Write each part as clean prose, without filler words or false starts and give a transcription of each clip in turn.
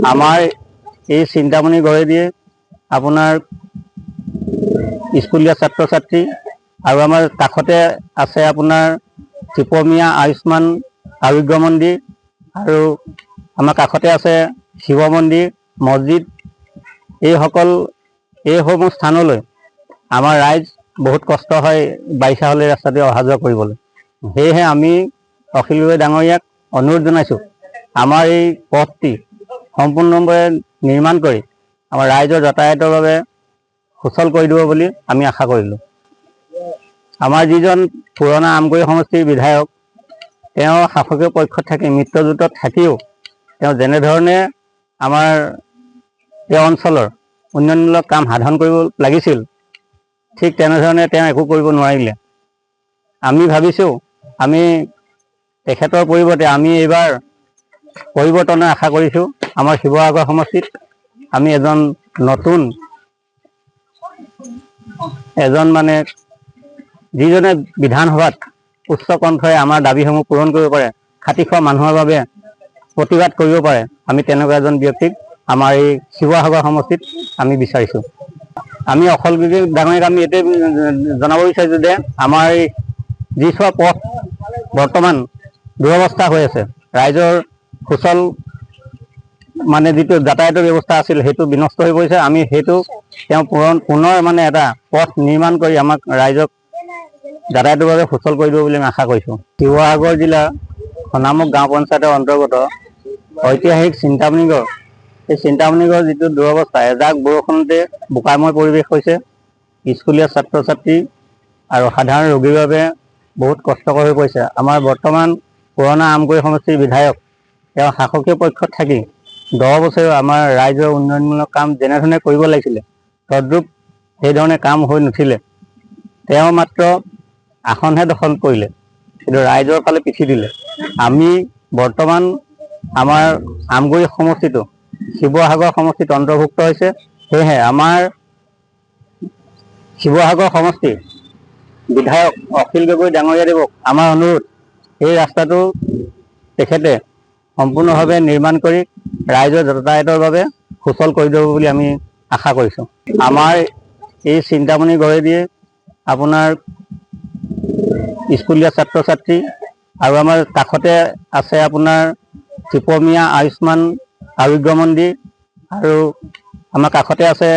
আমাৰ এই চিন্তামণি গড়েদিয়ে আপোনাৰ স্কুলীয়া ছাত্ৰ ছাত্ৰী আৰু আমাৰ কাষতে আছে আপোনাৰ ত্ৰিপমীয়া আয়ুষ্মান আৰোগ্য মন্দিৰ আৰু আমাৰ কাষতে আছে শিৱ মন্দিৰ মছজিদ। এইসমূহ স্থানলৈ আমাৰ ৰাইজ বহুত কষ্ট হয় বাৰিষা হ'লে ৰাস্তাতে অহা যোৱা কৰিবলৈ। সেয়েহে আমি অখিল গগৈ ডাঙৰীয়াক অনুৰোধ জনাইছোঁ, আমাৰ এই পথটি সম্পূৰ্ণভাৱে নিৰ্মাণ কৰি আমাৰ ৰাইজৰ যাতায়াতৰ বাবে সুচল কৰি দিব বুলি আমি আশা কৰিলোঁ। আমাৰ যিজন পুৰণা আমগুৰি সমষ্টিৰ বিধায়ক, তেওঁ শাসকীয় পক্ষত থাকি মিত্ৰজোঁটত থাকিও তেওঁ যেনেধৰণে আমাৰ এই অঞ্চলৰ উন্নয়নমূলক কাম সাধন কৰিব লাগিছিল, ঠিক তেনেধৰণে তেওঁ একো কৰিব নোৱাৰিলে। আমি ভাবিছোঁ আমি তেখেতৰ পৰিৱৰ্তে আমি এইবাৰ পৰিৱৰ্তনৰ আশা কৰিছোঁ। আমাৰ শিৱসাগৰ সমষ্টিত আমি এজন যিজনে বিধানসভাত উচ্চ কণ্ঠৰে আমাৰ দাবীসমূহ পূৰণ কৰিব পাৰে, খাতি খোৱা মানুহৰ বাবে প্ৰতিবাদ কৰিব পাৰে, আমি তেনেকুৱা এজন ব্যক্তিক আমাৰ এই শিৱসাগৰ সমষ্টিত আমি বিচাৰিছোঁ। আমি অখিল গগৈ ডাঙৰীয়াক আমি এইটোৱে জনাব বিচাৰিছোঁ যে আমাৰ এই যিছোৱা পথ বৰ্তমান দুৰৱস্থা হৈ আছে, ৰাইজৰ সুচল যিটো যাতায়াতৰ ব্যৱস্থা আছিল সেইটো বিনষ্ট হৈ পৰিছে। আমি সেইটো তেওঁ পুনৰ এটা পথ নিৰ্মাণ কৰি আমাক ৰাইজক যাতায়াতৰ বাবে সুচল কৰি দিব বুলি আমি আশা কৰিছোঁ। শিৱসাগৰ জিলাৰ সোণামুখ গাঁও পঞ্চায়তৰ অন্তৰ্গত ঐতিহাসিক চিন্তামণি গড়, এই চিন্তামণি গড় যিটো দুৰৱস্থা, এজাক বৰষুণতে বোকাময় পৰিৱেশ হৈছে। স্কুলীয়া ছাত্ৰ ছাত্ৰী আৰু সাধাৰণ ৰোগীৰ বাবে বহুত কষ্টকৰ হৈ পৰিছে। আমাৰ বৰ্তমান পুৰণা আমগুৰি সমষ্টিৰ বিধায়ক, তেওঁ শাসকীয় পক্ষত থাকি 10 বছৰেও আমাৰ ৰাইজৰ উন্নয়নমূলক কাম যেনেধৰণে কৰিব লাগিছিলে তদ্ৰূপ সেইধৰণে কাম হৈ নুঠিলে। তেওঁ মাত্ৰ আসনহে দখল কৰিলে, কিন্তু ৰাইজৰ ফালে পিঠি দিলে। আমি বৰ্তমান আমাৰ আমগুৰি সমষ্টিটো শিৱসাগৰ সমষ্টিত অন্তৰ্ভুক্ত হৈছে। সেয়েহে আমাৰ শিৱসাগৰ সমষ্টিৰ বিধায়ক অখিল গগৈ ডাঙৰীয়াদেৱক আমাৰ অনুৰোধ, এই ৰাস্তাটো তেখেতে সম্পূৰ্ণভাৱে নিৰ্মাণ কৰি ৰাইজৰ যাতায়াতৰ বাবে সুচল কৰি দিব বুলি আমি আশা কৰিছোঁ। আমাৰ এই চিন্তামণি গড়েদিয়ে আপোনাৰ স্কুলীয়া ছাত্ৰ ছাত্ৰী আৰু আমাৰ কাষতে আছে আপোনাৰ ত্ৰিপমীয়া আয়ুষ্মান আৰোগ্য মন্দিৰ আৰু আমাৰ কাষতে আছে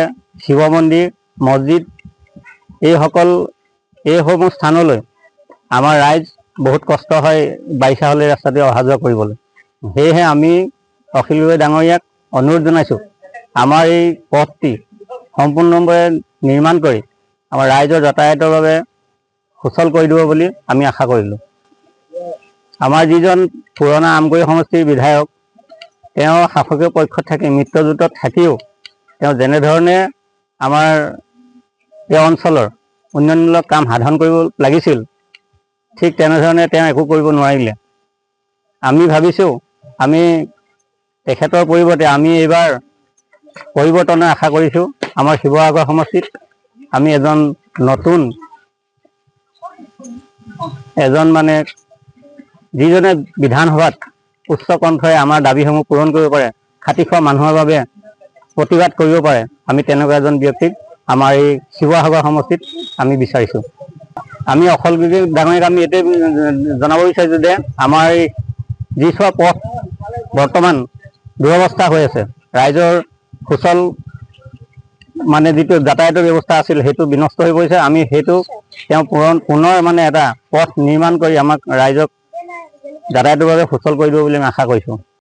শিৱ মন্দিৰ মছজিদ। এইসমূহ স্থানলৈ আমাৰ ৰাইজ বহুত কষ্ট হয় বাৰিষা হ'লে ৰাস্তাতে অহা যোৱা কৰিবলৈ। সেয়েহে আমি অখিল গগৈ ডাঙৰীয়াক অনুৰোধ জনাইছোঁ, আমাৰ এই পথটি সম্পূৰ্ণভাৱে নিৰ্মাণ কৰি আমাৰ ৰাইজৰ যাতায়াতৰ বাবে সুচল কৰি দিব বুলি আমি আশা কৰিলোঁ। আমাৰ যিজন পুৰণা আমগুৰি সমষ্টিৰ বিধায়ক, তেওঁ শাসকীয় পক্ষত থাকি মিত্ৰজোঁটত থাকিও তেওঁ যেনেধৰণে আমাৰ এই অঞ্চলৰ উন্নয়নমূলক কাম সাধন কৰিব লাগিছিল, ঠিক তেনেধৰণে তেওঁ একো কৰিব নোৱাৰিলে। আমি ভাবিছোঁ আমি তেখেতৰ পৰিৱৰ্তে আমি এইবাৰ পৰিৱৰ্তনৰ আশা কৰিছোঁ। আমাৰ শিৱসাগৰ সমষ্টিত আমি যিজনে বিধানসভাত উচ্চ কণ্ঠৰে আমাৰ দাবীসমূহ পূৰণ কৰিব পাৰে, খাতি খোৱা মানুহৰ বাবে প্ৰতিবাদ কৰিব পাৰে, আমি তেনেকুৱা এজন ব্যক্তিক আমাৰ এই শিৱসাগৰ সমষ্টিত আমি বিচাৰিছোঁ। আমি অখিল গগৈ ডাঙৰীয়াক আমি এইটোৱে জনাব বিচাৰিছোঁ যে আমাৰ এই যিছোৱা পথ বৰ্তমান দুৰৱস্থা হৈ আছে, ৰাইজৰ সুচল যিটো যাতায়াতৰ ব্যৱস্থা আছিল সেইটো বিনষ্ট হৈ পৰিছে। আমি সেইটো তেওঁ পুনৰ এটা পথ নিৰ্মাণ কৰি আমাক ৰাইজক যাতায়াতৰ বাবে সুচল কৰি দিব বুলি আমি আশা কৰিছোঁ।